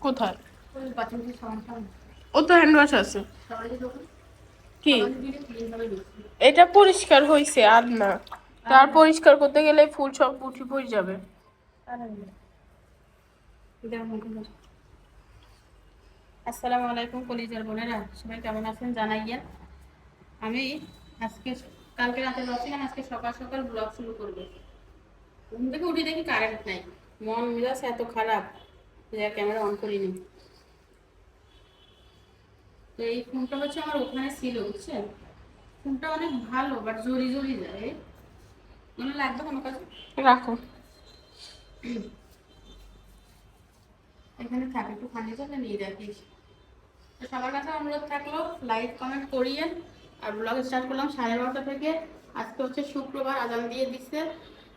কোথায়? ও তো hand wash আছে। কি এটা পরিষ্কার হয়েছে আর না, তার পরিষ্কার করতে গেলে ফুল সব উঠে পড়ে যাবে। আসসালামু আলাইকুম কলিজার বোনেরা, সবাই কেমন আছেন জানাইয়া। আমি আজকে কালকে রাতে ভাবছিলাম আজকে সকাল সকাল ব্লগ শুরু করবো। ঘুম থেকে উঠে দেখি কারেন্ট নাই, মন মেজাজ এত খারাপ যে ক্যামেরা অন করিনি। তো এই ফোনটা হচ্ছে আমার ওখানে ছিল, বুঝছেন? ফোনটা অনেক ভালো, বাট জড়ি জড়ি যায়। মনে লাগবে কোনো কাজ রাখো। এখানে থাকে একটু খানি জন্য নিয়ে রাখিস। তো সবার কাছে অনুরোধ থাকলো লাইক কমেন্ট করিয়েন। আর ব্লগ স্টার্ট করলাম 12:30 থেকে। আজকে হচ্ছে শুক্রবার, আজান দিয়ে দিচ্ছে।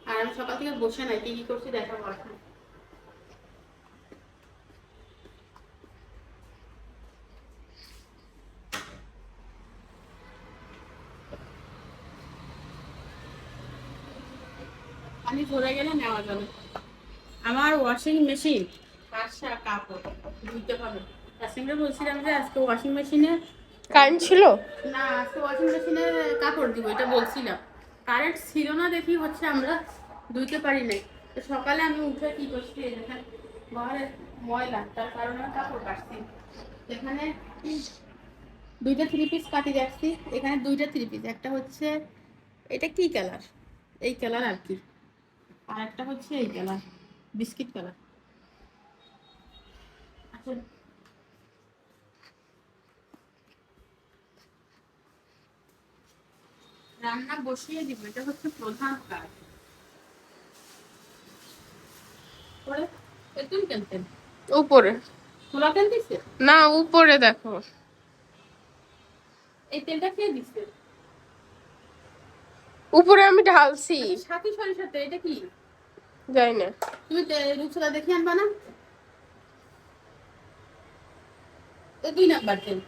আর আমি সকাল থেকে বসে নাই, কি কি করছি দেখাবো এখন। পানি ঝরে গেলে নেওয়া যাবে। আমার ওয়াশিং মেশিন কাপড় ধুইতে হবে। তাসিমরে বলছিলাম যে আজকে ওয়াশিং মেশিনে কারেন্ট ছিল না, আজকে ওয়াশিং মেশিনে কাপড় দিব এটা বলছিলাম। কারেন্ট ছিল না দেখি হচ্ছে আমরা ধুইতে পারি নাই। তো সকালে আমি উঠে কি করছি, দেখেন ঘরে ময়লা, তার কারণে আমি কাপড় কাটছি। এখানে দুইটা থ্রি পিস কাটি রাখছি। এখানে দুইটা থ্রি পিস, একটা হচ্ছে এটা কি কালার, এই কালার আর কি, আর একটা হচ্ছে এই কালার, বিস্কিট কালার। আচ্ছা, রান্না বসিয়ে দিব, এটা হচ্ছে প্রধান কাজ। পরে তেঁতুল কেনতেন উপরে? খোলা তেল দিচ্ছে না, উপরে দেখো। এই তেলটা খেয়ে দিচ্ছে উপরে আমি ঢালছি। সাথী সরিষার তেল, এটা কি যাই না। তুমি রূপসদা দেখে আনবা না? এই 2 নাম্বার তেল।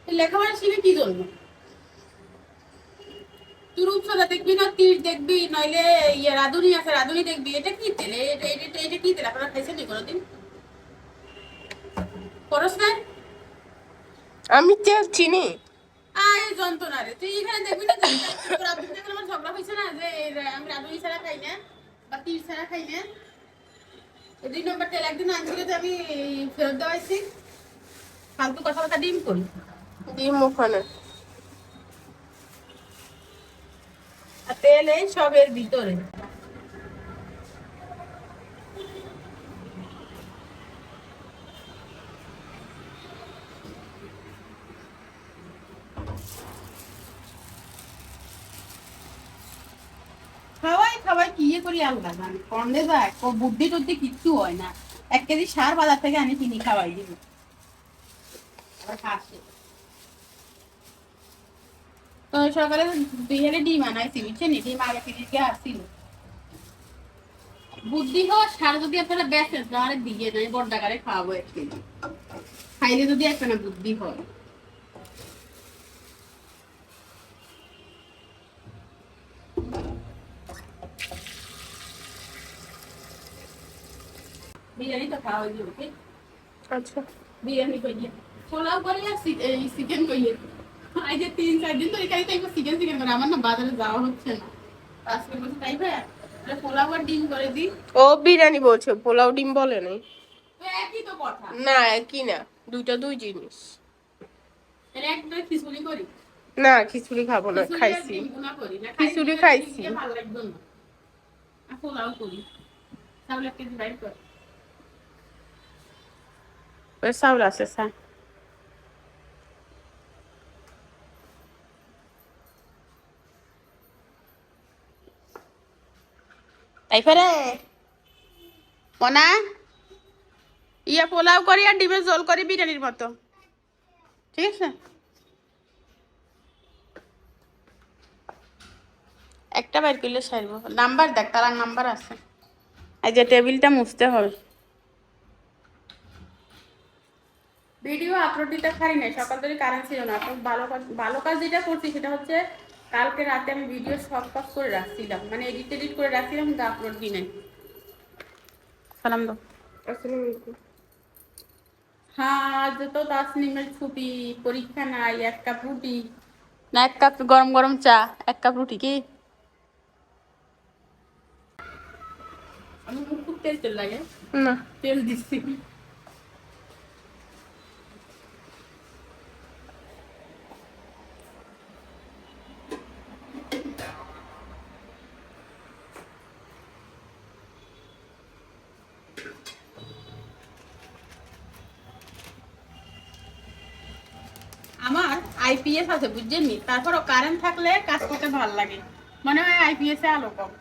লেখাপড়া শিখে কি করবো? তুই রূপসদা দেখবি না, তীর দেখবি, নইলে ইয়ে রাধুনি আছে রাধুনি দেখবি। এটা কি তেল? এটা কি তেল? আপনারা খাইছেন নি কোনোদিন? করস না? আমি তেল চিনি। আয় যন্ত্রণা রে, তুই এখানে দেখবি না যে তোর আব্বুর সাথে আমার ঝগড়া হয়েছে না যে আমি রাধুনি ছাড়া খাই না বা তীর ছাড়া খাই না। এই 2 নাম্বার তেল একদিন আনছিল যে আমি ফেরত দেওয়াইছি। ফালতু কথাবার্তা ডিম করি। ডিম ওখানে। আর তেল এই সবের ভিতরে। খাওয়াই খাওয়াই কি ইয়ে করি আল্লাহ জানে, কন্ডে যায় বুদ্ধি টুদ্ধি কিচ্ছু হয় না। 1 কেজি সার বাজার থেকে আনি কিনি খাওয়াই দিব। আবার হাসে। তো সকালে 2 হালি ডিম আনাইছি, বুঝছেন? ডিম আগে ফ্রিজে আসছিল। বুদ্ধি হয় সার যদি আপনারা বেচেন তাহলে দিয়ে দেয়, বড় টাকারে খাওয়াবো 1 কেজি। খাইলে যদি একটা না বুদ্ধি হয়। বিরিয়ানি তো খাওয়া হয়ে যাবে। আচ্ছা, বিরিয়ানি কইয়ে পোলাও করে আর চিকেন কইয়ে এই যে 3-4 দিন ধরে খাই তাই চিকেন চিকেন করে। আমার না বাজারে যাওয়া হচ্ছে না, আজকে বলছি তাই ভাই পোলাও আর ডিম করে দিই। ও বিরিয়ানি বলছো, পোলাও ডিম বলে নাই। তো একই তো কথা না, একই না, দুইটা দুই জিনিস। এর একটা খিচুড়ি করি। না, খিচুড়ি খাবো না, খিচুড়ি আর খাইছি। ডিম ভুনা করি না, খিচুড়ি খাইছি। ভালো লাগবে না। আর পোলাও করি, তাহলে 1 কেজি বাইর কর। ওই চাউল আছে চা। তাই ফেরে ওনা ইয়া পোলাও করি আর ডিমের ঝোল করি বিরিয়ানির মতো, ঠিক আছে? একটা বাইর করলে সারবো। নাম্বার দেখ, তার নাম্বার আছে। এই যে টেবিলটা মুছতে হবে। ভিডিও আপলোড দিতে পারি নাই, সকাল থেকে কারেন্ট ছিল না। এখন ভালো কাজ যেটা করছি সেটা হচ্ছে কালকে রাতে আমি ভিডিও সব করে রাখছিলাম, মানে এডিট করে রাখছিলাম, কিন্তু আপলোড দিই নাই। সালাম দাও। আসসালামু আলাইকুম। হ্যাঁ, আজ তো তাসনিমের ছুটি, পরীক্ষা নাই, 1 কাপ রুটি না 1 কাপ গরম গরম চা, 1 কাপ রুটি কি? আমি খুব তেল তেল লাগে, না তেল দিচ্ছি। আমার আইপিএস আছে বুঝছেন, তারপরও কারেন্ট থাকলে কাজ করতে ভালো লাগে, মনে হয় আইপিএস এ আলো কম।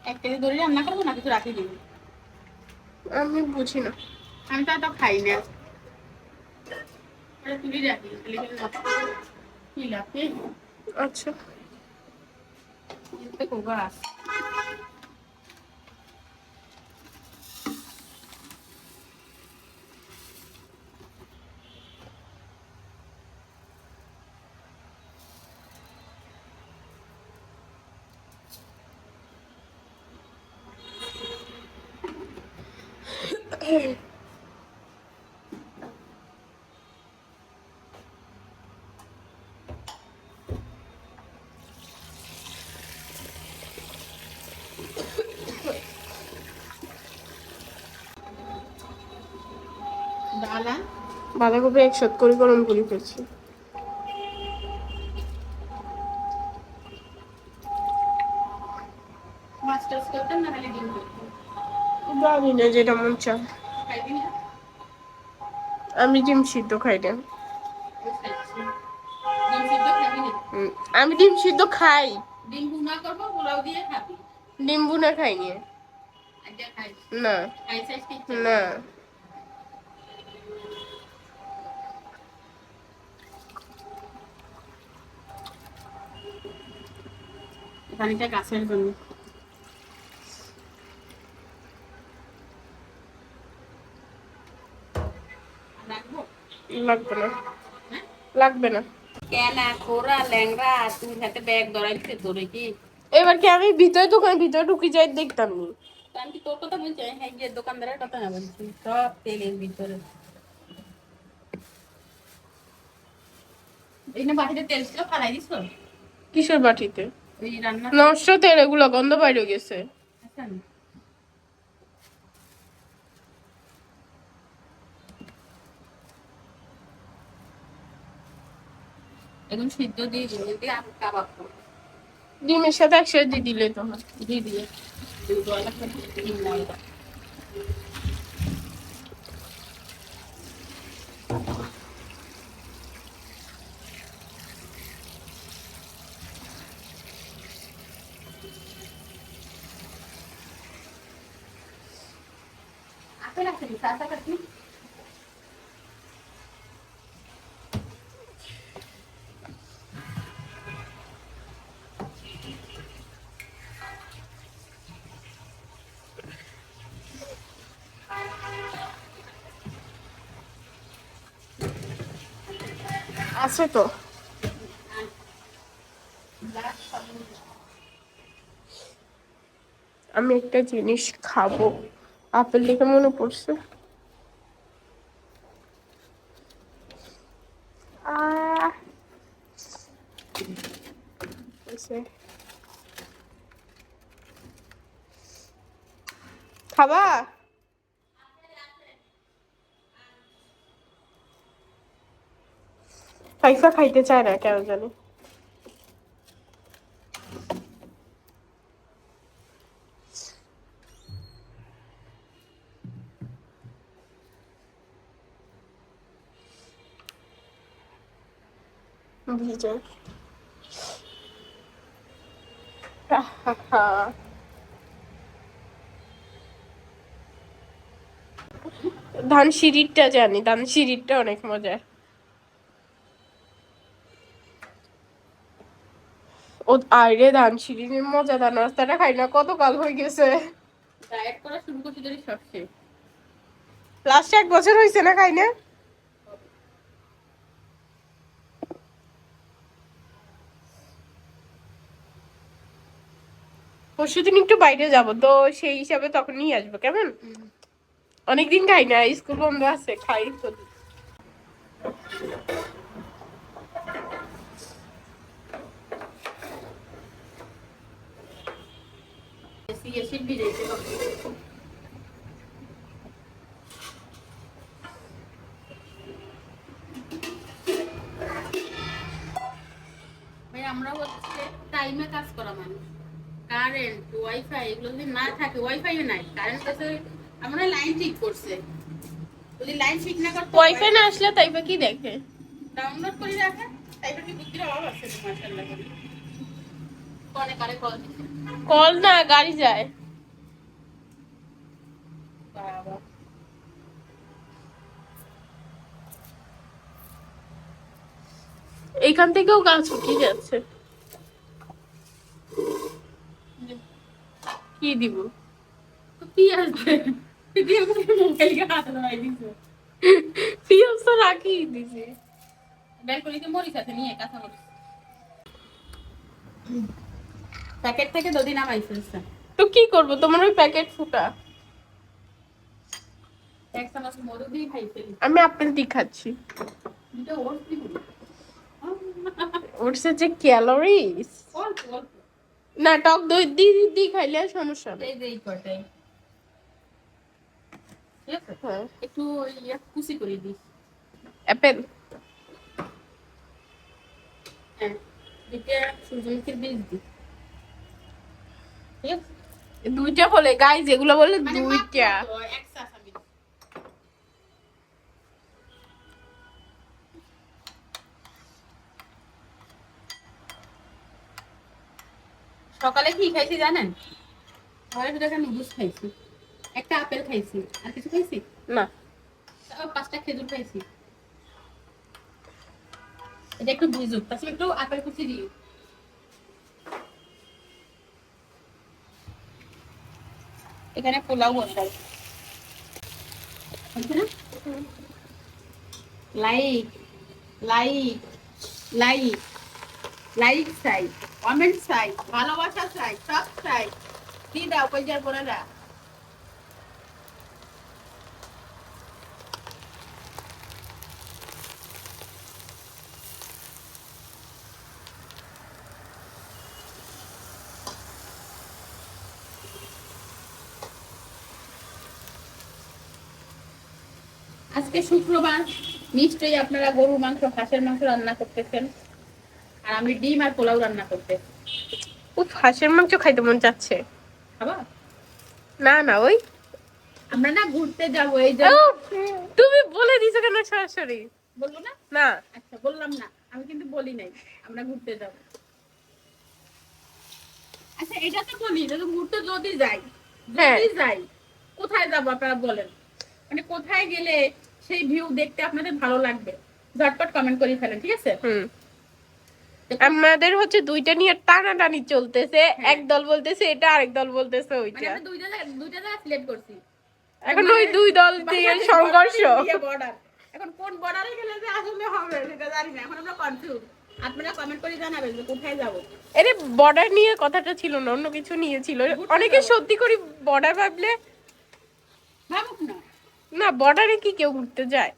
1 কেজি দড়ি রান্না করবো না কিছু রাখি দিবি? আমি বুঝি না। আমি তো এত খাই না, তুলি রাখি খালি খালি নষ্ট করে কি লাগে। আচ্ছা গাছ ডালা বাঁধাকপি একসাথ করে গরম করে ফেলছি। মাছ টাছ করতেন না খালি ডিম করতেন? জানি না, যেটা মন চায়। খাইবি না? আমি ডিম সিদ্ধ খাই না। খাইছি। ডিম সিদ্ধ খাবি না? হুম, আমি ডিম সিদ্ধ খাই। ডিম ভুনা করবো, পোলাও দিয়ে খাবি? ডিম ভুনা খাইনি। আজকে খাই। না খাইছে আজকে ইচ্ছা না। করে। পানিটা গাছের জন্য। রাখবো? লাগবে না, হ্যাঁ? লাগবে না। কেনা খোরা ল্যাংড়া, তুমি হাতে ব্যাগ ধরাইছে তোরে কি? এবার কি আমি ভিতরে, দোকানের ভিতরে ঢুকে যাই দেখতাম নি? তো আমি কি তোর কথা বলছি? হ্যাঁ, গিয়ে দোকানদারের কথা না বলছি, সব তেলের ভিতরে। এই না বাটিতে তেল ছিল, ফালাই দিছ? কিসের বাটিতে? ওই রান্না নষ্ট তেল, এগুলো গন্ধ বাইরে গেছে। আছে না? এখন সিদ্ধ দিয়ে দিয়ে কাবাব করবো। ডিমের সাথে একসাথে দিয়ে দিলে তো হয়। দিয়ে দিয়ে দুধ ওয়ালা ডিম ময়দা। আপেল আছে কি সাদা কাটনি? আছে তো। আমি একটা জিনিস খাবো, আপেল দেখে মনে পড়ছে। আহ হইছে। খাবা? ফাইফা খাইতে চায় না কেন জানি। ভিজে। ধান সিঁড়িটা জানি, ধান সিঁড়িটা অনেক মজার। ও আরে ধান সিঁড়ির মজাদার নাস্তাটা খাই না কত কাল হয়ে গেছে। ডায়েট করা শুরু করছি যদি সব শেষ। লাস্ট 1 বছর হয়েছে না খাই না। পরশুদিন একটু বাইরে যাব তো, সেই হিসাবে তখন নিয়ে আসবো কেমন? অনেকদিন খাই না, স্কুল বন্ধ আছে, খাই তো। এসিড ভিজেছে ভাই। আমরা হচ্ছে টাইমে কাজ করা মানুষ। কারেন্ট, ওয়াইফাই এগুলো যদি না থাকে, ওয়াইফাইও নাই, কারেন্ট কাছে আমরা লাইন ঠিক করছে, যদি লাইন ঠিক না করতে ওয়াইফাই না আসলে তাইবা কি দেখে? ডাউনলোড করে রাখা, তাইলে কি বুদ্ধির অভাব আছে মাশাআল্লাহ করে। ফোনে কারে কল দিছে কল না, গাড়ি যায়। বাবা। এইখান থেকেও গাছ উঠে যাচ্ছে। কি দিব? তো পিয়াজ দে, দিয়ে মোবাইল কে হাত ধরাই দিছে। পিয়াজ তো রাখি দিছি। ব্যালকনিতে মরিচ আছে, নিয়ে কাঁচা মরিচ প্যাকেট থেকে দুদিন নামাইছে। তো কি করব, তোমার ওই প্যাকেট ফুটা। এক চামচ মধু দিয়ে খাইছে। আমি আপেল দিয়ে খাচ্ছি। দুটো ওটস দিব। ওটসের যে ক্যালোরিজ। অল্প অল্প। না, টক দই দিয়ে খাইলে সমস্যা নেই। এই যে এই কটাই। ঠিক আছে? হ্যাঁ। একটু কুচি করে দিস। অ্যাপেল। হ্যাঁ, দিতে সূর্যমুখীর বীজ দি। ঠিক আছে? দুইটা বলে গাইস, এগুলো বলে মানে দুইটা। এক চা চামচ। সকালে কি খাইছি জানেন? ঘরে শুধু একটা নুডলস খাইছি, একটা আপেল খাইছি, আর কিছু খাইছি না। তাও 5টা খেজুর খাইছি। এটা একটু ভিজুক, তারপর একটু আপেল কুচি দিই। এখানে পোলাও বসাই। লাইক লাইক লাইক লাইক চাই, কমেন্ট চাই, ভালোবাসা চাই, সব চাই। দি দাও কইজার বোনেরা। আজকে শুক্রবার, নিশ্চয়ই আপনারা গরুর মাংস, হাঁসের মাংস রান্না করতেছেন, আর আমি ডিম আর পোলাও রান্না করতে। উফ, হাঁসের মাংস খাইতে মন চাচ্ছে। খাবা? না না, ওই আমরা না ঘুরতে যাবো, এই যে তুমি বলে দিছো কেন সরাসরি? বলবো না? না। আচ্ছা বললাম না, আমি কিন্তু বলি নাই আমরা ঘুরতে যাব। আচ্ছা এটা তো বলি, যদি ঘুরতে যদি যাই, যদি যাই, কোথায় যাব আপনারা বলেন? মানে কোথায় গেলে সেই ভিউ দেখতে আপনাদের ভালো লাগবে, ঝটপট কমেন্ট করে ফেলেন, ঠিক আছে? আমাদের হচ্ছে দুইটা নিয়ে টানাটানি চলতেছে। এক দল বলতেছে এটা, আরেক দল বলতেছে মানে ওইটা। আমরা দুইটা জায়গা সিলেক্ট করছি। এখন ওই দুই দল দিয়ে সংঘর্ষ। বর্ডার, এখন কোন বর্ডারে গেলে যে আসলে হবে সেটা জানি না, এখন আমরা কনফিউজ। আপনারা কমেন্ট করে জানাবেন যে কোথায় যাব। আরে বর্ডার নিয়ে কথাটা ছিল না, অন্য কিছু নিয়ে ছিল। অনেকে সত্যি করে বর্ডার ভাবলে ভাবুক না। না, বর্ডারে কি কেউ ঘুরতে যায়?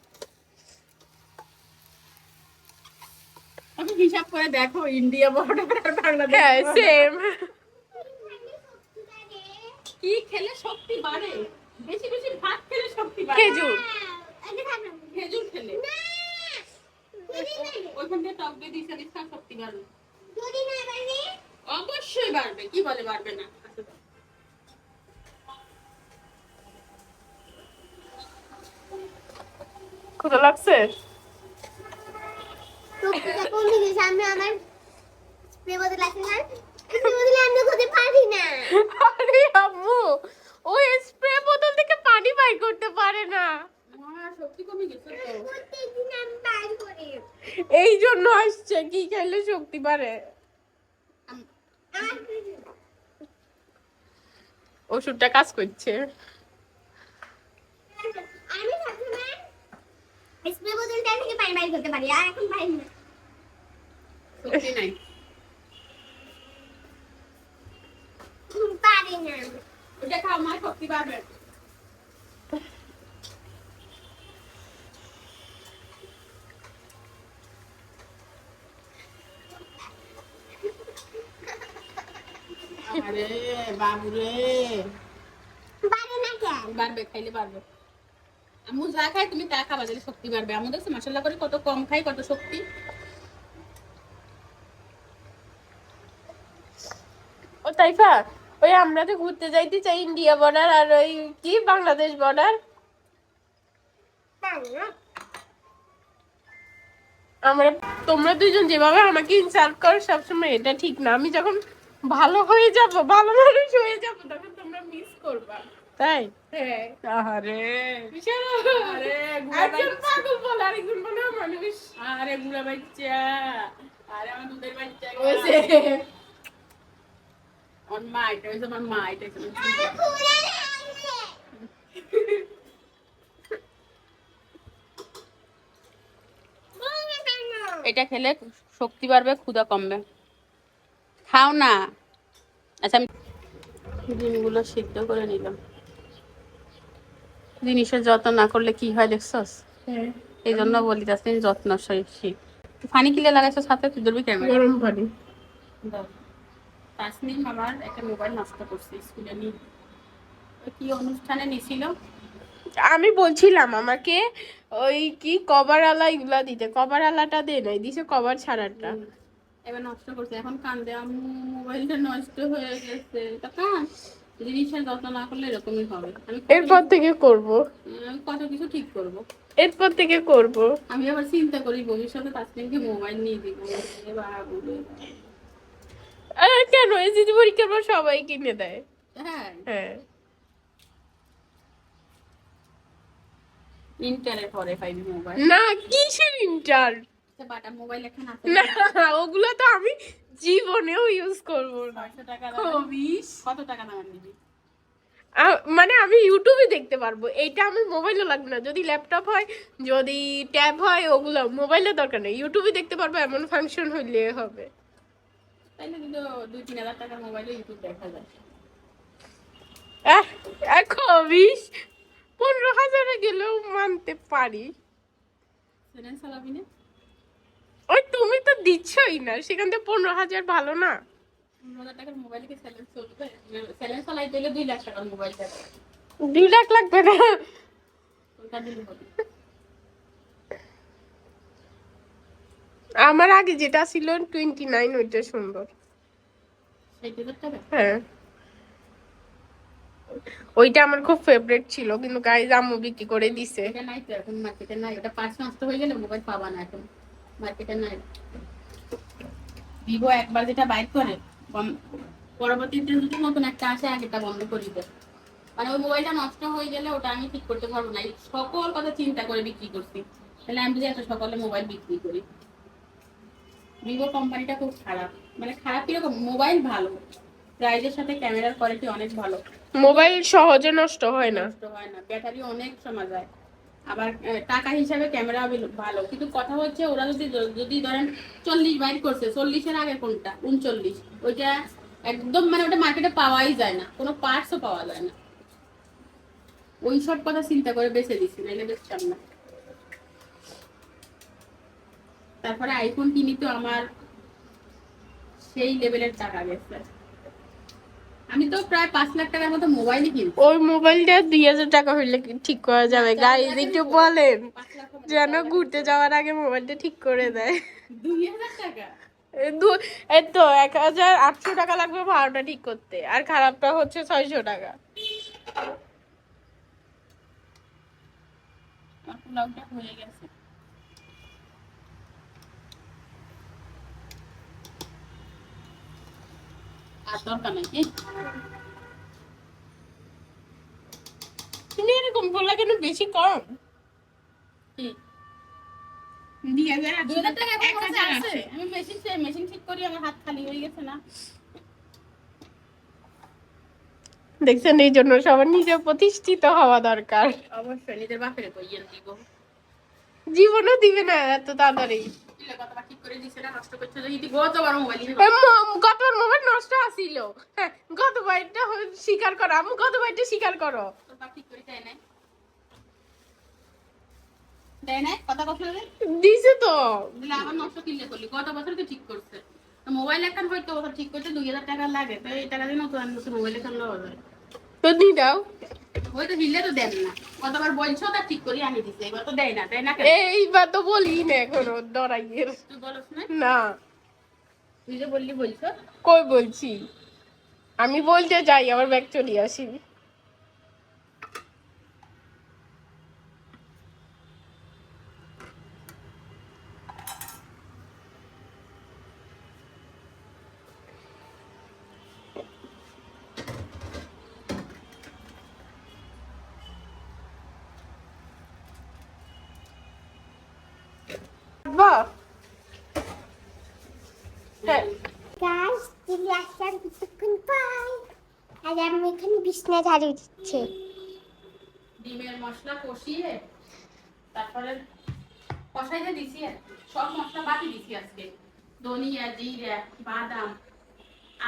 আমি হিসাব করে দেখো, ইন্ডিয়া বর্ডার আর বাংলাদেশ। হ্যাঁ, সেম। কি খেলে শক্তি বাড়ে? বেশি বেশি ভাত খেলে শক্তি বাড়ে। খেজুর। খেজুর খেলে ওইখান থেকে টক দিয়ে দিছে, দিছে শক্তি বাড়বে। অবশ্যই বাড়বে, কি বলে বাড়বে না? ক্ষুধা লাগছে? আমি আমার স্প্রে বোতল আছে না, স্প্রে বোতলে আমি খেতে পারি না। আরে আম্মু, ওই স্প্রে বোতল থেকে পানি বাই করতে পারে না। শক্তি কমে গেছে তো। প্রত্যেকদিন আমি বাইর করি। এই জন্য আসছে, কি খেলে শক্তি বাড়ে। ওষুধটা কাজ করছে। আমি সবসময় স্প্রে বোতলটা থেকে পানি বাইর করতে পারি, আর এখন পারি না। শক্তি নাই, পারি না। ওটা খাও, মা শক্তি বাড়বে। বাবুরে বাড়ে না কেন? বাড়বে, খাইলে বাড়বে। আম্মু যা খায় তুমি তা খাবা, যদি শক্তি বাড়বে। আম্মু দেখছো মাশাআল্লাহ করে কত কম খাই, কত শক্তি। ও তাইফা, ওই আমরা তো ঘুরতে যাইতে চাই ইন্ডিয়া বর্ডার আর ওই কি বাংলাদেশ বর্ডার। আমরা তোমরা দুইজন যেভাবে আমাকে ইনসাল্ট করো সবসময়, এটা ঠিক না। আমি যখন ভালো হয়ে যাব, ভালো মানুষ হয়ে যাব, তখন তোমরা মিস করবা। তাই? হ্যাঁ। আরে বিশাল, আরে একজন পাগল বলে আরেকজন বলে মানুষ। আরে বুড়া বাচ্চা, আরে আমার দুধের বাচ্চা ওইসে আমার মা, এটা হইছে আমার মা, এটা হইছে আমার আরে ঘুরে লাগছে। এটা খেলে শক্তি বাড়বে, ক্ষুধা কমবে। খাও না। আচ্ছা আমি ডিমগুলো সিদ্ধ করে নিলাম। জিনিসের যত্ন না করলে কি হয় দেখছস? হ্যাঁ, এই জন্য বলি তাসনিম যত্নশীল। ফানি কিলে লাগাইছো সাথে, তুই ধরবি ক্যামেরা। গরম পানি। তাসনিম আমার একটা মোবাইল নষ্ট করছে স্কুলে নিয়ে। কি অনুষ্ঠানে নিছিল? আমি বলছিলাম আমাকে ওই কি কভার আলা এগুলা দিতে, কভার আলাটা দে নাই, দিছে কভার ছাড়াটা। এবার নষ্ট করছে, এখন কান্দে আম্মু মোবাইলটা নষ্ট হয়ে গেছে। তা কান, জিনিসের যত্ন না করলে এরকমই হবে। এরপর থেকে করব, আমি কত কিছু ঠিক করব। এরপর থেকে করব। আমি আবার চিন্তা করি ভবিষ্যতে তাসনিমকে মোবাইল নিয়ে দিব। এ বাবু রে। আর কেন এসএসসি পরীক্ষার পর সবাই কিনে দেয়। হ্যাঁ, হ্যাঁ, ইন্টারের পরে পাইবি মোবাইল। না কিসের ইন্টার, বাটা মোবাইল এখন আছে না ওগুলো তো আমি জীবনেও ইউজ করব না। 500 টাকা খবিস। কত টাকা দাম নিবি? মানে আমি ইউটিউবে দেখতে পারবো, এইটা আমি মোবাইলও লাগবে না। যদি ল্যাপটপ হয়, যদি ট্যাব হয়, ওগুলো মোবাইলের দরকার নেই, ইউটিউবে দেখতে পারবো, এমন ফাংশন হইলে হবে। তাইলে কিন্তু 2-3 হাজার টাকার মোবাইলে ইউটিউব দেখা যায়। খবিস 15,000 গেলেও মানতে পারি। সেলেন চালাবি না? ওই তুমি তো দিচ্ছই না, সেখান থেকে 15,000 ভালো না? 15,000 টাকার মোবাইলে কি সেলেন চলবে? সেলেন চালাইতে হলে 2 লাখ টাকার মোবাইল চাই। 2 লাখ লাগবে না। কোনটা দিলে হবে? আমার আগে যেটা ছিল 29, ওইটা সুন্দর। 60,000 টাকা? হ্যাঁ, ওইটা আমার খুব ফেভারিট ছিল, কিন্তু গাইজ আম্মু বিক্রি করে দিছে। এটা নাই তো এখন মার্কেটে নাই। ওটা পাঁচ নষ্ট হয়ে গেলে মোবাইল পাবা না এখন মার্কেটে নাই। ভিভো একবার যেটা বাইর করে পরবর্তীতে যদি নতুন একটা আসে আগেটা বন্ধ করে দেয়। মানে ওই মোবাইলটা নষ্ট হয়ে গেলে ওটা আমি ঠিক করতে পারবো না। এই সকল কথা চিন্তা করে বিক্রি করছি। তাহলে আমি যদি এত সকালে মোবাইল বিক্রি করি। ভিভো কোম্পানিটা খুব খারাপ। মানে খারাপ কিরকম, মোবাইল ভালো, প্রাইজের সাথে ক্যামেরার কোয়ালিটি অনেক ভালো, মোবাইল সহজে নষ্ট হয় না। নষ্ট হয় না, ব্যাটারি অনেক সময় যায়। আবার টাকা হিসাবে ক্যামেরা ভালো, কিন্তু কথা হচ্ছে ওরা যদি যদি ধরেন 40 বাইর করছে, 40-এর আগে কোনটা 39, ওইটা একদম মানে ওটা মার্কেটে পাওয়াই যায় না, কোনো পার্টসও পাওয়া যায় না। ওই সব কথা চিন্তা করে বেছে দিচ্ছি, নাইলে বেচতাম না। তারপরে আইফোন কিনি তো আমার সেই লেভেলের টাকা গেছে। আমি তো প্রায় 5 লাখ টাকার মতো মোবাইলই কিনছি। ওই মোবাইলটা 2,000 টাকা হইলে কি ঠিক করা যাবে? গাইজ একটু বলেন, 5 লাখ যেন ঘুরতে যাওয়ার আগে মোবাইলটা ঠিক করে দেয়। 2,000 টাকা? এই তো 1,800 টাকা লাগবে ভাড়াটা ঠিক করতে, আর খারাপটা হচ্ছে 600 টাকা। আমার পোলাওটা হয়ে গেছে। আর দরকার নাই কি? তুমি এরকম বললা কেন? বেশি কম। কি? 2,000 2,000 টাকা এখন 1,000 আছে? আছে। আমি মেশিন ঠিক করি, আমার হাত খালি হয়ে গেছে না। দেখছেন, এই জন্য সবার নিজে প্রতিষ্ঠিত হওয়া দরকার। অবশ্যই নিজের বাপের কইয়েন দিব। জীবনও দিবে না এত তাড়াতাড়ি। কিলে কতবার ঠিক করে দিছে না, নষ্ট করছে যদি গতবার মোবাইল গতবার মোবাইল নষ্ট আসিল। হ্যাঁ, গতবারটা স্বীকার করো, আমি গতবারটা স্বীকার করো। তোর ঠিক করে দেয় নাই, দেয় নাই কথা কথা দিছে তো। দিলে আবার নষ্ট কিনলে করলি, গত বছর তো ঠিক করছে। মোবাইল এখন হয়তো ঠিক করতে 2000 টাকা লাগে, তো এই টাকা দিয়ে নতুন মোবাইল এখন নেওয়া যায়। তো নিয়ে দাও। ওই তো হিললে তো দেন না, কতবার বলছো তা ঠিক করে আনি দিছে, এবার তো দেয় না, তাই না? এইবার তো বলি না এখনো ডরাইয়ের। তুই বলছ না? না তুই যে বললি বলছো। কই বলছি, আমি বলতে যাই আবার ব্যাগ চলে আসি। বাহ হ্যাঁ গাইস চলে আসলাম কিছুক্ষণ পর। আর আমি এখানে বিছনা ঝাড়ু দিচ্ছে। ডিমের মশলা কষিয়ে তারপরে কষাইতে দিছি, আর সব মশলা বাটি দিছি আজকে। ধনিয়া, জিরা, বাদাম,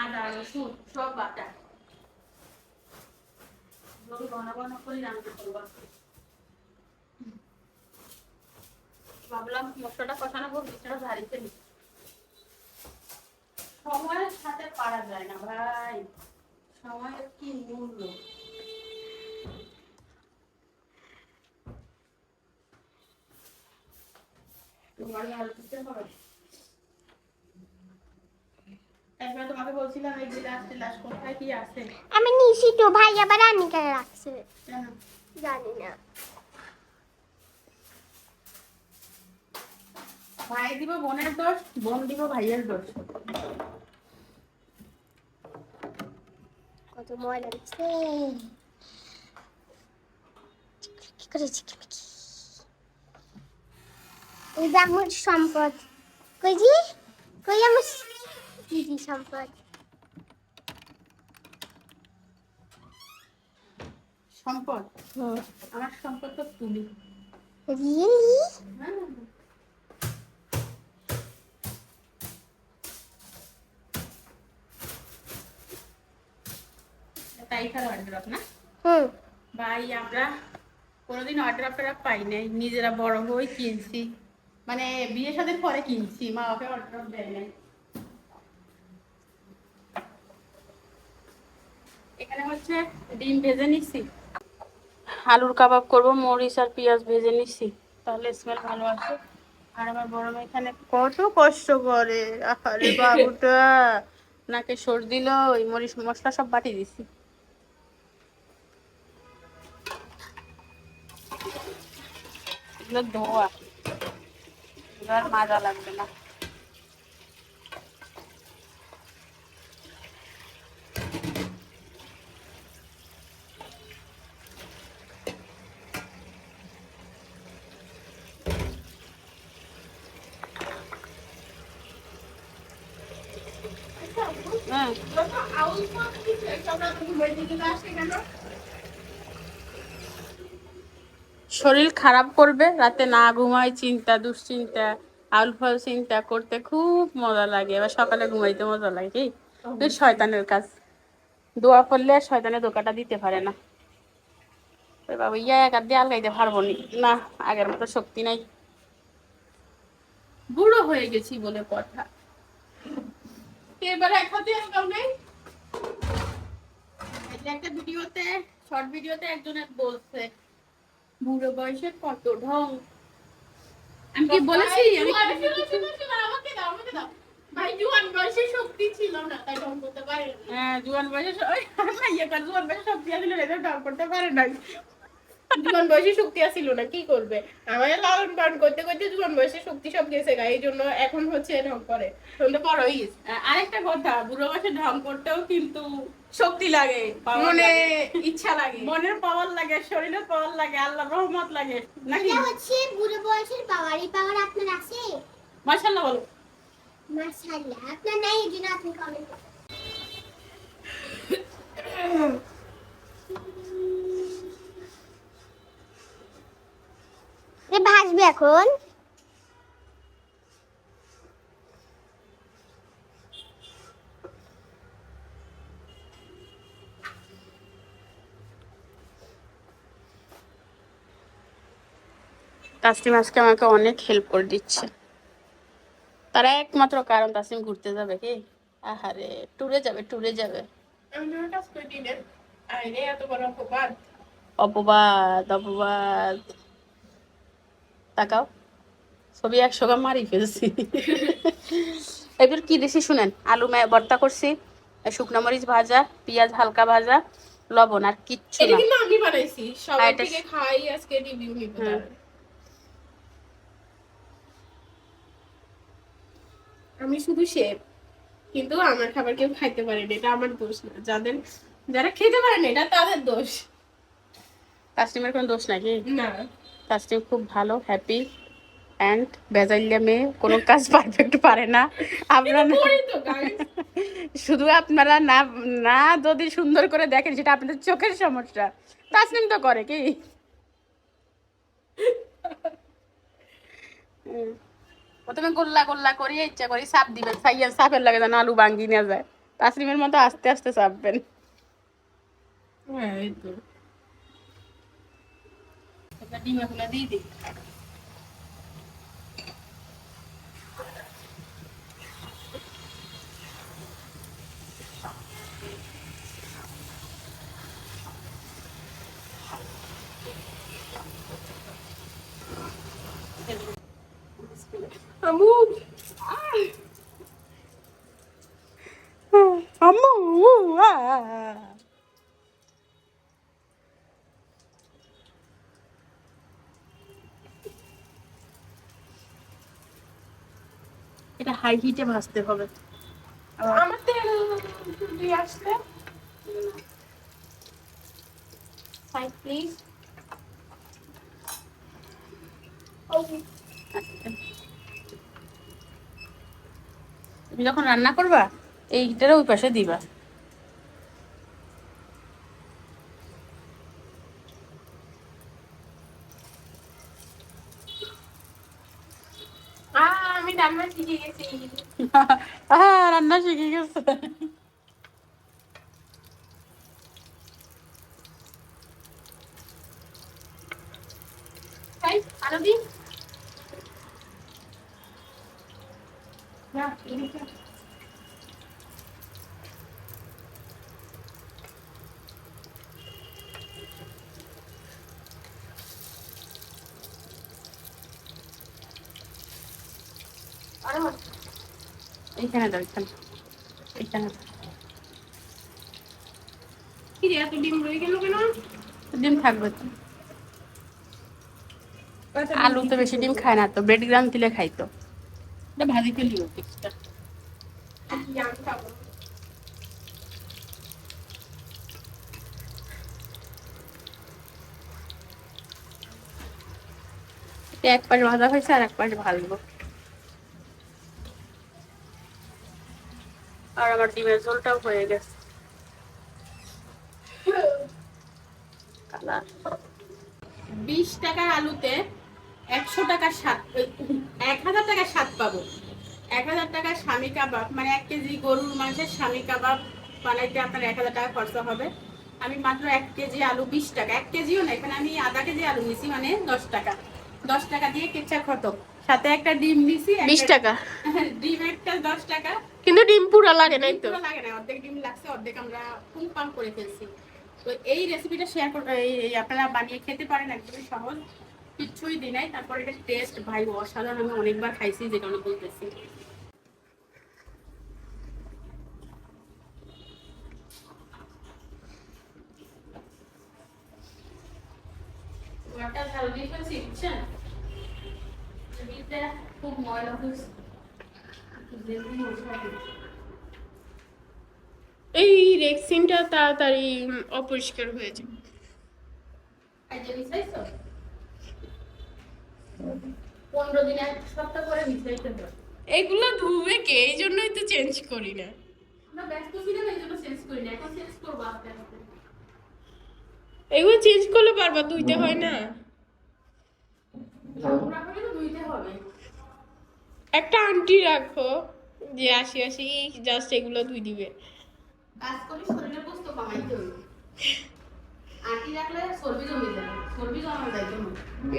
আদা, রসুন সব বাটা। ঘন ঘন করে রান্না করবো। ভাবলাম মশলাটা কষানো হোক, বিছানা ঝাড়িতে নি। সময়ের সাথে পারা যায় না ভাই, সময়ের কি মূল্য। তোমার ভালো দিতে হবে। একবার তোমাকে বলছিলাম এই গ্লাস কোথায় কি আছে। আমি নিশি তো ভাই আবার আমি কেন রাখছে কেন? জানি না। ভাই দিব বোনের দোষ, বোন দিব ভাইয়ের দোষ। কত ময়লা দিচ্ছে। কি করেছি কি? এই যে আমার সম্পদ। কই জি? কই আমার দিদি সম্পদ? সম্পদ? আমার সম্পদ তো তুমি। রিয়েলি? হ্যাঁ। তাই খার ওয়ার্ড্রপ না ভাই, আমরা কোনোদিন ওয়ার্ড্রপ পাই নাই, নিজেরা বড় হয়ে কিনছি, মানে বিয়ের সাথে পরে কিনছি, মা বাপে ওয়ার্ড্রপ দেয় নাই। এখানে হচ্ছে ডিম ভেজে নিচ্ছি, আলুর কাবাব করব, মরিচ আর পেঁয়াজ ভেজে নিচ্ছি, তাহলে স্মেল ভালো আসে। আর আমার বড় মেয়ে এখানে কত কষ্ট করে, আরে বাবুটা নাকে সর্দি দিল, ওই মরিচ মশলা সব বাটি দিছি। এগুলো ধোয়া, এগুলো আর মাজা লাগবে না। হ্যাঁ, শরীর খারাপ করবে, রাতে না ঘুমায় চিন্তা দুশ্চিন্তা আউল ফাউল চিন্তা করতে খুব মজা লাগে, এবার সকালে ঘুমাইতে মজা লাগে। কি তুই শয়তানের কাজ, দোয়া করলে শয়তানের ধোকাটা দিতে পারে না। ওই বাবা ইয়া এক আর দিয়ে আলগাইতে পারবো না, আগের মতো শক্তি নাই, বুড়ো হয়ে গেছি বলে কথা। এবার এক হাতে আলগাও নেই। একটা ভিডিওতে, শর্ট ভিডিওতে একজনের বলছে বুড়ো বয়সে কত ঢং। আমি কি বলেছি? আমাকে দাও, আমাকে দাও। ভাই জুয়ান বয়সে শক্তি ছিল না, তাই ঢং করতে পারে না। হ্যাঁ, জুয়ান বয়সে জুয়ান বয়সে শক্তি আসলে এটা ঢং করতে পারে নাই। জুয়ান বয়সে শক্তি আসিল না, কি করবে? আমাদের লালন পালন করতে করতে জুয়ান বয়সে শক্তি সব গেছে গা, এই জন্য এখন হচ্ছে ঢং করে। শুনতে পারো ইস। আরেকটা কথা, বুড়ো বয়সে ঢং করতেও কিন্তু শক্তি লাগে, Power মনে লাগে। ইচ্ছা লাগে। মনের পাওয়ার লাগে, শরীরের পাওয়ার লাগে, আল্লাহর রহমত লাগে নাকি? এটা হচ্ছে বুড়ো বয়সের পাওয়ার। এই পাওয়ার আপনার আছে? মাশাআল্লাহ বলো। মাশাআল্লাহ। আপনার নাই, এই জন্য আপনি কমেন্ট করুন। ভাসবে এখন। তাসলিম আজকে আমাকে অনেক হেল্প করে দিচ্ছে। তারা একমাত্র কারণ তাসিম ঘুরতে যাবে কি? আহারে, ট্যুরে যাবে, ট্যুরে যাবে। আমি তোমার কাজ করে দিই না। আরে এত বড় অপবাদ। অপবাদ, অপবাদ। তাকাও, ছবি 100 গ্রাম মারি ফেলছি। এবার কি দিছি শুনেন, আলু ভর্তা করছি, শুকনো মরিচ ভাজা, পেঁয়াজ হালকা ভাজা, লবণ, আর কিচ্ছু এটা না। কিন্তু আমি বানাইছি, সবাই এটা- থেকে খাই আজকে রিভিউ নিব হুম। তার। আমি শুধু শেফ, কিন্তু আমার খাবার কেউ খাইতে পারে না, এটা আমার দোষ না। যারা খেতে পারে না এটা তাদের দোষ। তাসলিমের কোনো দোষ নাকি? না, তাসলিম খুব ভালো, হ্যাপি অ্যান্ড বেজাইল্লা মেয়ে, কোনো কাজ পারফেক্ট পারে না। আপনারা করি তো guys। শুধু আপনারা না না যদি সুন্দর করে দেখেন, সেটা আপনাদের চোখের সমস্যা। তাসলিম তো করে কি? প্রথমে গোল্লা গোল্লা করিয়ে ইচ্ছা করি চাপ দিবেন, চাপের লাগে যেন আলু ভাঙ্গি না যায়। তাসলিমের মতো আস্তে আস্তে চাপবেন। হ্যাঁ, এই তো। এবার ডিমগুলো দিয়ে দিই। আমু, আম্মু এটা হাই হিটে ভাজতে হবে। আমার তেল দিয়ে আসলে সাইড প্লিজ। তুমি যখন রান্না করবা এই হিটারে ওই পাশে দিবা। আমি রান্না শিখে গেছি। রান্না শিখে গেছে। তাই আরো দিন না, এদিকে। আরো এইখানে দাও, এইখানে এইখানে দাও। কি রে, এত ডিম রয়ে গেল কেন? ডিম থাকবে তো। আলু তো বেশি ডিম খায় না, তো ব্রেড গ্রাম দিলে খাইতো। এটা ভাজি ফেলিও টেক্সটা। আমি খাবো। এক পাশ ভাজা হয়েছে আর এক পাশ ভাজবো। আর আমার ডিমের ঝোলটাও হয়ে গেছে। কালার 20 টাকার আলুতে 100 টাকার স্বাদ, 1000 টাকার স্বাদ পাবো। 1000 টাকার স্বামী কাবাব, মানে 1 কেজি গরুর মাংসের স্বামী কাবাব বানাইতে আপনার 1000 টাকা খরচা হবে। আমি মাত্র 1 কেজি আলু 20 টাকা, 1 কেজিও না, এখানে আমি আধা কেজি আলু নিছি, মানে 10 টাকা। 10 টাকা দিয়ে কেচা খতম। সাথে একটা ডিম নিছি, 20 টাকা, ডিম একটা 10 টাকা। কিন্তু ডিম পুরা লাগে নাই তো। পুরো লাগে না, অর্ধেক ডিম লাগছে, অর্ধেক আমরা ফুল পাম করে ফেলছি। তো এই রেসিপিটা শেয়ার করতে, এই আপনারা বানিয়ে খেতে পারেন, একদমই সহজ, কিচ্ছুই দিই নাই। তারপর এটা টেস্ট ভাই অসাধারণ, আমি অনেকবার খাইছি, যে কারণে বলতেছি। ওটা ঝাল দিয়ে ফেলছি, বুঝছেন? ডিমটা খুব ময়লা হয়েছে। এই রেক্সিনটা তাড়াতাড়ি অপরিষ্কার হয়ে যাবে। 15 দিন, 1 সপ্তাহ করে মিশাইতে হবে। এগুলো ধুবে কে? এই জন্যই তো চেঞ্জ করি না। আমরা ব্যস্ত ছিলাম, এই জন্য চেঞ্জ করি না, এখন চেঞ্জ করবো আস্তে আস্তে। এগুলো চেঞ্জ করলে বারবার ধুইতে হয় না। নোংরা করে তো ধুইতে হবে। একটা আন্টি রাখো যে আসি আসি জাস্ট এগুলো ধুই দিবে। কাজ করি শরীরে বস্তু কমাইতে হবে। আটি রাখলে চর্বি জমে যাবে। চর্বি জমা যায় কেন?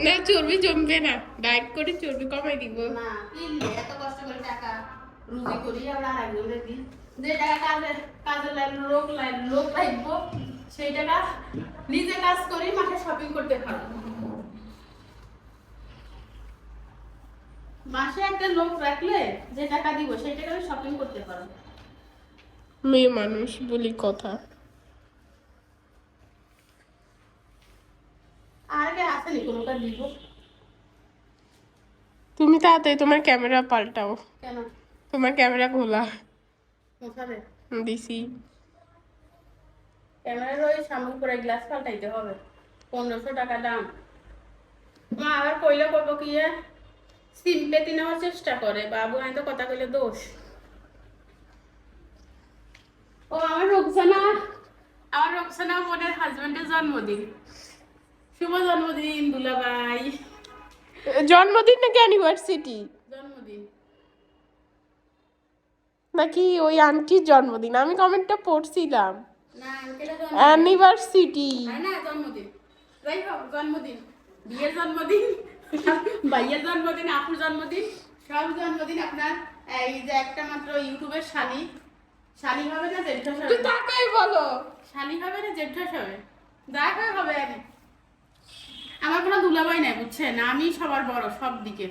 না চর্বি জমবে না, ডায়েট করে চর্বি কমাই দিব। না কিনলে এত কষ্ট করে টাকা রুজি করি আমরা আরেকজনের দিই, যে টাকা কাজে লোক রাখবো সেই টাকা নিজে কাজ করি মাসে শপিং করতে পারবো। মাসে একটা লোক রাখলে যে টাকা দিব সেই টাকা শপিং করতে পারবো। মেয়ে মানুষ বলি কথা। আর কে আসেনি কোনোটা দিব? তুমি তাড়াতাড়ি তোমার ক্যামেরা পাল্টাও, কেন তোমার ক্যামেরা খোলা। কোথাবে? দিছি। ক্যামেরার ওই সামনে করে গ্লাস পাল্টাইতে হবে, 1500 টাকা দাম। মা আবার কইলে করবো কি সিম্পেতি নেওয়ার চেষ্টা করে, বাবু আমি তো কথা কইলে দোষ। ও আমার রোকসানা বোনের হাজবেন্ডের জন্মদিন, শুভ জন্মদিন দুলাভাই। জন্মদিন নাকি অ্যানিভার্সিটি জন্মদিন নাকি ওই আন্টির জন্মদিন? আমি কমেন্টটা পড়ছিলাম। না আঙ্কেলের জন্মদিন অ্যানিভার্সিটি। না জন্মদিন, যাই হোক জন্মদিন, বিয়ের জন্মদিন, ভাইয়ের জন্মদিন, আপুর জন্মদিন, সব জন্মদিন আপনার। এই যে একটা মাত্র ইউটিউবের শালি হবে না জেঠা তুই হবে? তাকাই বলো। শালি হবে না জেঠা হবে? যা করে হবে আর কি। আমার কোনো দুলাভাই নাই বুঝছেন, আমি সবার বড় সব দিকে।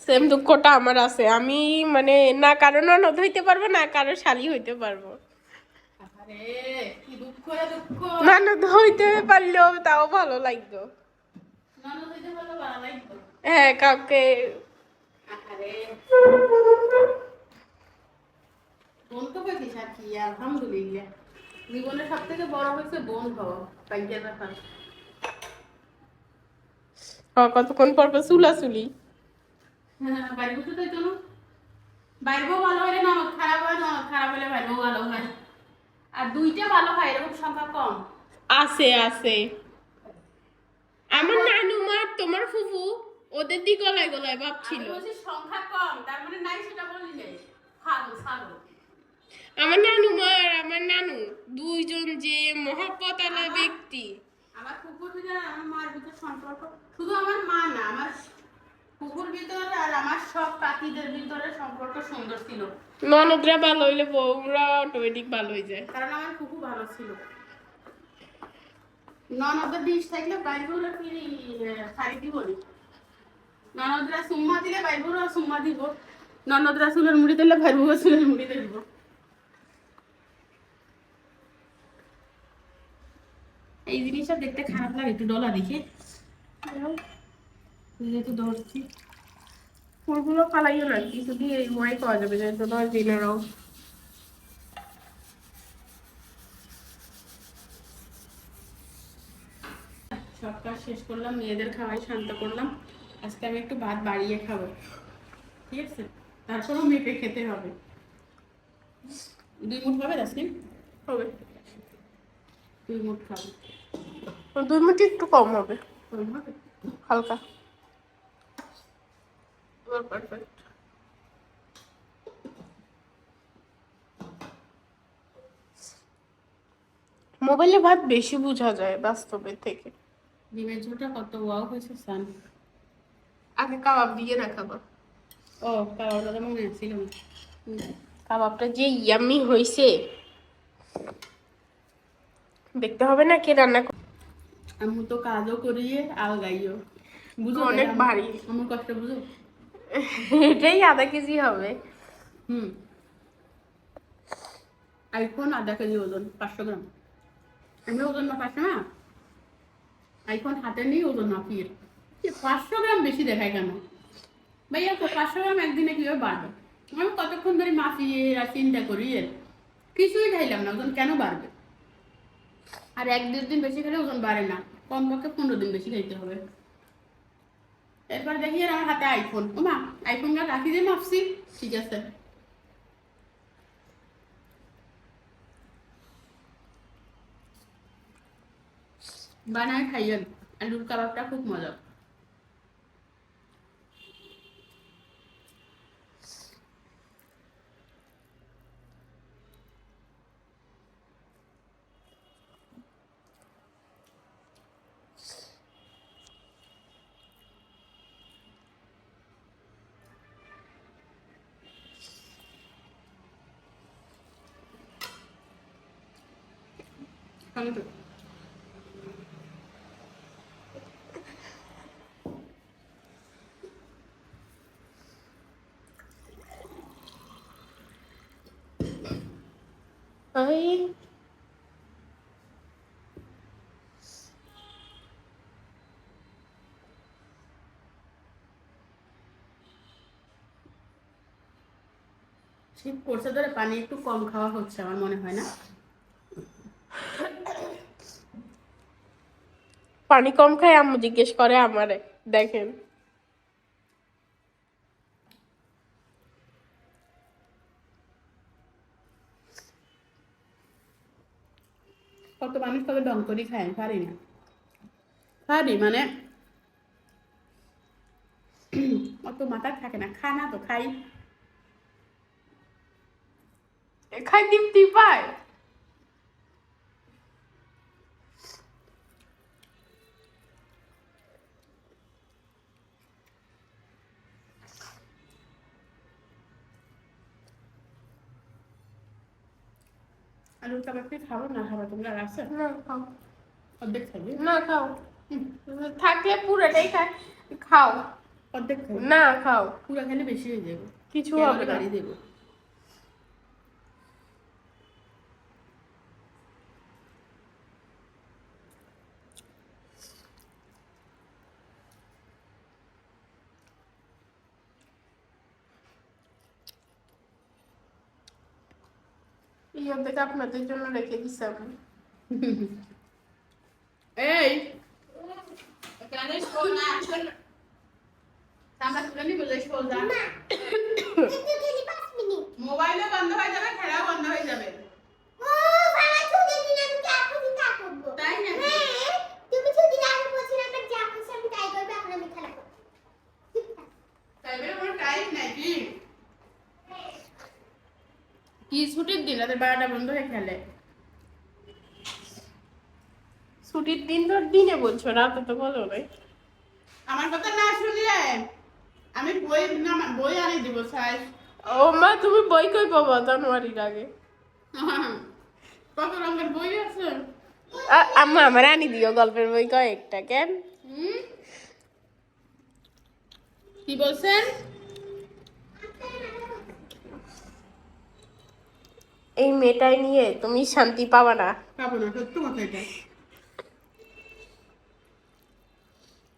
সেম দুঃখটা আমার আছে, আমি মানে না কারো ননদ হইতে পারবো না কারো শালি হইতে পারবো। আরে কি দুঃখ রে দুঃখ। ননদ হইতে পারলেও তাও ভালো লাগতো। ননদ হইতে ভালো ভালো লাগতো। হ্যাঁ কাউকে। আরে বোন তো পেয়েছিস আর কি, আলহামদুলিল্লাহ। জীবনের সব থেকে বড় হয়েছে বোন হওয়া, ভাগ্যের ব্যাপার। কতক্ষণ পর পর চুলাচুলি। হ্যাঁ বাইরেও তো তাই তো না, বাইরেও ভালো হলে ননদ খারাপ হয়, ননদ খারাপ হলে বাইরেও ভালো হয়। আর দুইটা ভালো হয় এরকম সংখ্যা কম। আছে আছে, আমার নানুমার তোমার ফুফু ওদের দিক গলায় গলায় ভাব ছিল। আমি বলছি সংখ্যা কম, তার মানে নাই সেটা বললি নাই। ফালতু ফালতু। আমার নানুমার আমার নানু দুইজন যে মহব্বত আলা ব্যক্তি। আমার কুকুর ভিতরে আর আমার মার ভিতরে সম্পর্ক, শুধু আমার মা না, আমার কুকুর ভিতরে আর আমার সব পাখিদের ভিতরে সম্পর্ক সুন্দর ছিল। ননদরা ভালো হইলে বউরা অটোমেটিক ভালো হয়ে যায়। কারণ আমার কুকুর ভালো ছিল। ননদের ডিশ থাকলে বাইরগুলো কি শাড়ি দিব নি, ননদরা সুম্মা দিলে বাইরগুলো সুম্মা দিব, ননদরা চুলের মুড়ি দিলে বাইরগুলো চুলের মুড়ি দিব। এই জিনিসটা দেখতে খারাপ লাগে, একটু ডলা দেখে যেহেতু ধরছি। ফুলগুলো ফালাইও না, কিছু দিয়ে ওয়াই পাওয়া যাবে যে তোমার দিনেরও। সব কাজ শেষ করলাম, মেয়েদের খাওয়াই শান্ত করলাম। আজকে আমি একটু ভাত বাড়িয়ে খাবো, ঠিক আছে? তারপরেও মেপে খেতে হবে। 2 মুঠ হবে তাসনিম? হবে 2 মুঠ খাবো। 2 মিনিট একটু কম হবে, কম হবে? হালকা। পারফেক্ট। মোবাইলে ভাত বেশি বোঝা যায় বাস্তবের থেকে। ডিমের ঝোলটা কত ওয়াও হয়েছে সান। আগে কাবাব দিয়ে না খাবার। ও কাবাবটা তো মনে ছিল না। কাবাবটা যে ইয়াম্মি হয়েছে, দেখতে হবে না কে রান্না করে। আমি তো কাজও করিয়ে আলগাইও, বুঝো অনেক ভারী। আমার কষ্ট বুঝো। এটাই আধা কেজি হবে। আইফোন আধা কেজি ওজন, 500 গ্রাম। আমি ওজন না 500 না, আইফোন হাতে নেই ওজন মাপিয়ে। 500 গ্রাম বেশি দেখায় কেন ভাইয়া? 500 গ্রাম একদিনে কিভাবে বাড়বে? আমি কতক্ষণ ধরে মাপিয়ে আর চিন্তা করি, কিছুই খাইলাম না, ওজন কেন বাড়বে? আর 1-1.5 দিন বেশি খেলে ওজন বাড়ে না, কমপক্ষে 15 দিন বেশি খাইতে হবে। এরপর দেখি আর আমার হাতে আইফোন, ও মা আইফোনটা রাখি দিয়ে মাপছি, ঠিক আছে। বানায় খাইয়েন, আলুর কাবাবটা খুব মজা। খাবে তো? Ay. শীত পড়ছে ধরে পানি একটু কম খাওয়া হচ্ছে আমার মনে হয় না। পানি কম খায় আম্মু জিজ্ঞেস করে আমারে, দেখেন। কত মানুষ তবে ঢং করে খায়, পারি না। পারি মানে অত মাথা থাকে না, খানা তো খাই। খাই তৃপ্তি পায়। আলুর কাবাব কি খাবো না খাবো তোমরা আছে? না খাও, অর্ধেক খাবি? না খাও, থাকলে পুরোটাই খাও। অর্ধেক খাবি? না খাও, পুরো খেলে বেশি হয়ে যাবে, কিছু হবে না। বাড়ি দেবো। এই অর্ধেক আপনাদের জন্য রেখে দিছি আমি। এই এখানে শোল না আসলে আমরা তুলে নিব যে শোল দা কিন্তু খেলি 5 মিনিট। মোবাইলও বন্ধ হয়ে যাবে, খেলাও বন্ধ হয়ে যাবে। ও বাবা ছুটি দিন আমি কি এখন তা করব? তাই না? হ্যাঁ, তুমি ছুটি আগে বলছিলে না যা খুশি আমি তাই করব, এখন আমি খেলা করব। তাইলে আমার টাইম নাই কি ছুটির দিন রাতে 12টা বন্ধ হয়ে খেলে। ছুটির দিন তো দিনে বলছো, রাতে তো বলো নাই। আমার কথা না শুনলে আমি বই আনি দিব সাইজ। ও মা, তুমি বই কই পাবো জানুয়ারির আগে? কত রঙের বই আছে? আম্মা আমার আনি দিও গল্পের বই কয়েকটা। কেন? কি বলছেন? এই মেয়েটাই নিয়ে তুমি শান্তি পাবা না। পাবো না, সত্য কথা এটা।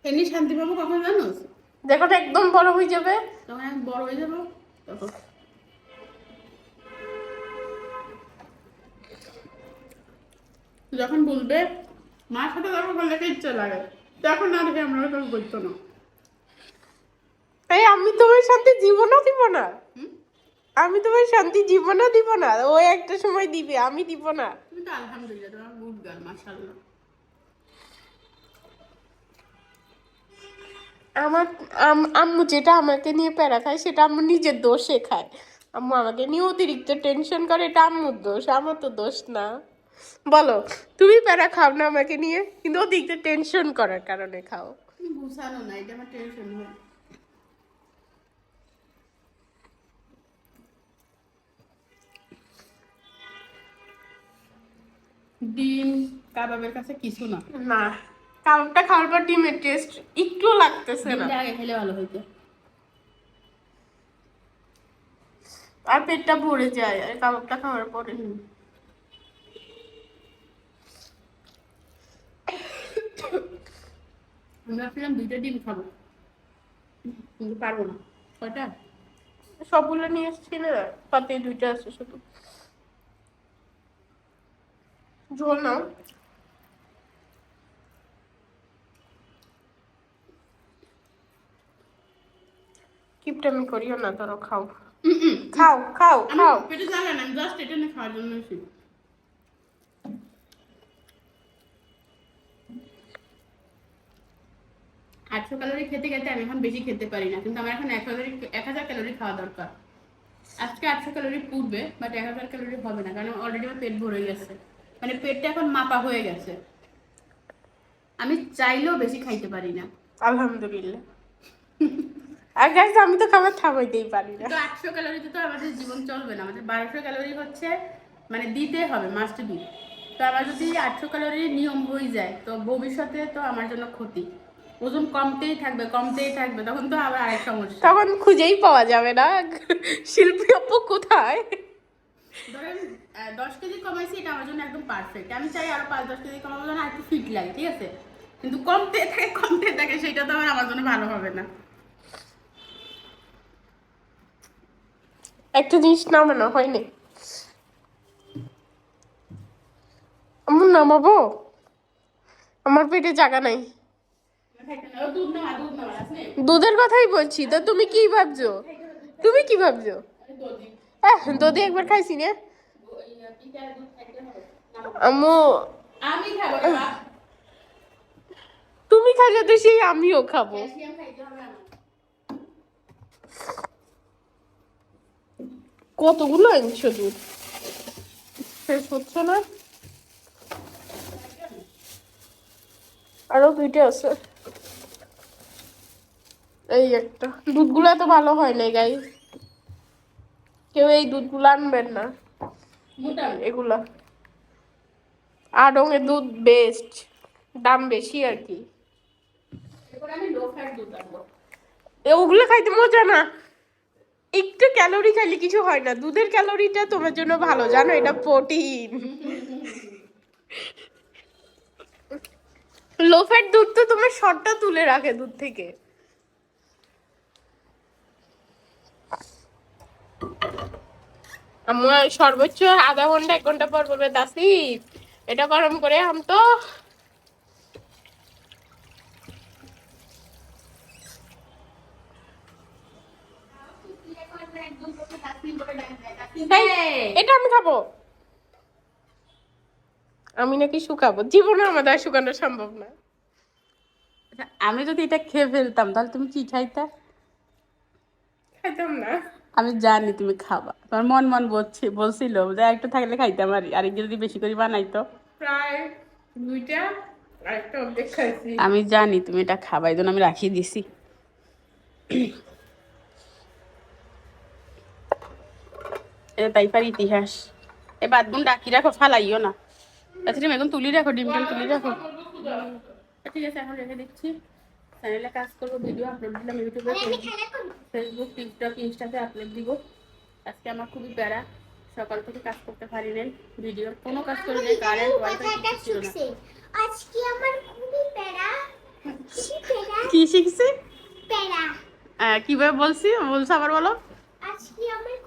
এমনি শান্তি পাবো কখন জানো? যখন একদম বড় হয়ে যাবে। তখন আমি বড় হয়ে যাবো তখন। যখন বলবে মার সাথে দেখা করলে ইচ্ছা লাগে, তখন আর কি আমরা তখন বলতো না। তাই আমি তোমার শান্তি জীবনও দিব না। আমি তোমার শান্তি জীবনও দিব না। ও একটা সময় দিবে, আমি দিব না। তুমি তো আলহামদুলিল্লাহ, তোমার গুড গার্ল, মাশাআল্লাহ। আমার আম্মু যেটা আমাকে নিয়ে প্যারা খায় সেটা আম্মু নিজের দোষে খায়। আম্মু আমাকে নিয়ে অতিরিক্ত টেনশন করে, এটা আম্মুর দোষ, আমার তো দোষ না। বলো, তুমি প্যারা খাও না আমাকে নিয়ে, কিন্তু অতিরিক্ত টেনশন করার কারণে খাও। তুমি বুঝানো না, এটা আমার টেনশন হয়। ডিম কাবাবের কাছে কিছু না। না, কাবাবটা খাওয়ার পর ডিমের টেস্ট একটু লাগতেছে না। ডিমটা আগে খেলে ভালো হইতো। আর পেটটা ভরে যায় আর কাবাবটা খাওয়ার পরে। আমি ভাবছিলাম 2টা ডিম খাবো, কিন্তু পারবো না। কয়টা? সবগুলো নিয়ে এসছি না, পাতে 2টা আছে শুধু। ঝোল নাও। কিপটামি করিও না, ধরো খাও। খাও খাও খাও। পেটে জ্বালা না, আমি জাস্ট এটা নিয়ে খাওয়ার জন্য এসেছি। আটশো ক্যালোরি খেতে খেতে আমি এখন বেশি খেতে পারি না, কিন্তু আমার এখন 1000 ক্যালোরি খাওয়া দরকার। আজকে 800 ক্যালোরি পূর্বে, বাট 1000 ক্যালোরি হবে না, কারণ অলরেডি আমার পেট ভরে গেছে, মানে পেটটা এখন মাপা হয়ে গেছে। আমি চাইলেও বেশি খাইতে পারি না। আলহামদুলিল্লাহ। আর গাইস, আমি তো খাবার থামাইতেই পারি না। তো 800 ক্যালোরিতে তো আমাদের জীবন চলবে না, আমাদের 1200 ক্যালোরি হচ্ছে মানে দিতে হবে, মাস্ট বি। তো তো আমার যদি 800 ক্যালোরির নিয়ম হয়ে যায় তো ভবিষ্যতে তো আমার জন্য ক্ষতি। ওজন কমতেই থাকবে, তখন তো আবার আরেক সমস্যা। তখন খুঁজেই পাওয়া যাবে না শিল্পী আপু কোথায়। ধরেন 10 কেজি কমাইছি, এটা আমার জন্য একদম পারফেক্ট। আমি চাই আরো 5-10 কেজি কমাবো যেন একটু ফিট লাগে, ঠিক আছে? কিন্তু কমতে থাকে সেটা তো আমার জন্য ভালো হবে না। একটা জিনিস নামানো হয়নি, আমার নামাবো, আমার পেটে জায়গা নাই। দুধ নেওয়া আছে। দুধের কথাই বলছি, তো তুমি কি ভাবছো? দধি একবার খাইছি না আম্মু। আমি খাবো না, তুমি খাইলে তো সেই আমিও খাবো। ক্যালসিয়াম খাইতে হবে আমার। কতগুলো আনছো দুধ, শেষ হচ্ছে না, আরো 2টা আছে। এই একটা, দুধগুলো এত ভালো হয় না গাই, কেউ এই দুধগুলো আনবেন না, মোটা এগুলা আড়ং এর দুধ বেস্ট, দাম বেশি আর কি। এরপর আমি লো ফ্যাট দুধ আনবো। ওগুলো খাইতে মজা না, একটু ক্যালোরি খাইলে কিছু হয় না, দুধের ক্যালোরিটা তোমার জন্য ভালো, জানো এটা প্রোটিন। লো ফ্যাট দুধ তো তোমার শর্টটা তুলে রাখে দুধ থেকে। আমার সর্বোচ্চ আধা ঘন্টা 1 ঘন্টা পর বলবে দাসি এটা গরম করে আম তো। তাই, এটা আমি খাবো, আমি নাকি শুকাবো, জীবনে আমাদের আর শুকানো সম্ভব না। আমি যদি এটা খেয়ে ফেলতাম তাহলে তুমি কি খাইতা? খাইতাম না, আমি জানি তুমি খাবা, তোমার মন বলছিল যে একটু থাকলে খাইতাম, আর যদি বেশি করে বানাইতো। প্রায় 2টা আর একটা অর্ধেক খাইছি। আমি জানি তুমি এটা খাবা, এই জন্য আমি রাখিয়ে দিছি। এটা তাইপার ইতিহাস। এই বাদগুন ডাকি রাখো, ফালাইও না। আচ্ছা তুমি এখন তুলি রাখো, ডিমটা তুলি রাখো। ঠিক আছে, এখন রেখে দিচ্ছি। চ্যানেলে কাজ করবো, ভিডিও আপলোড দিলাম ইউটিউবে, আমি খেলা করবো। ফেসবুক, টিকটক, ইনস্টাতে আপলোড দিব। আজকে আমার খুবই প্যারা, সকাল থেকে কাজ করতে পারি নাই, ভিডিও কোনো কাজ করি নাই, কারেন্ট ওয়াইফাই কথাটা কিছু ছিল না। শিখছে। আজকে আমার খুবই প্যারা। প্যারা কি শিখছি? প্যারা। কিভাবে বলছো আবার বলো। আজকে আমার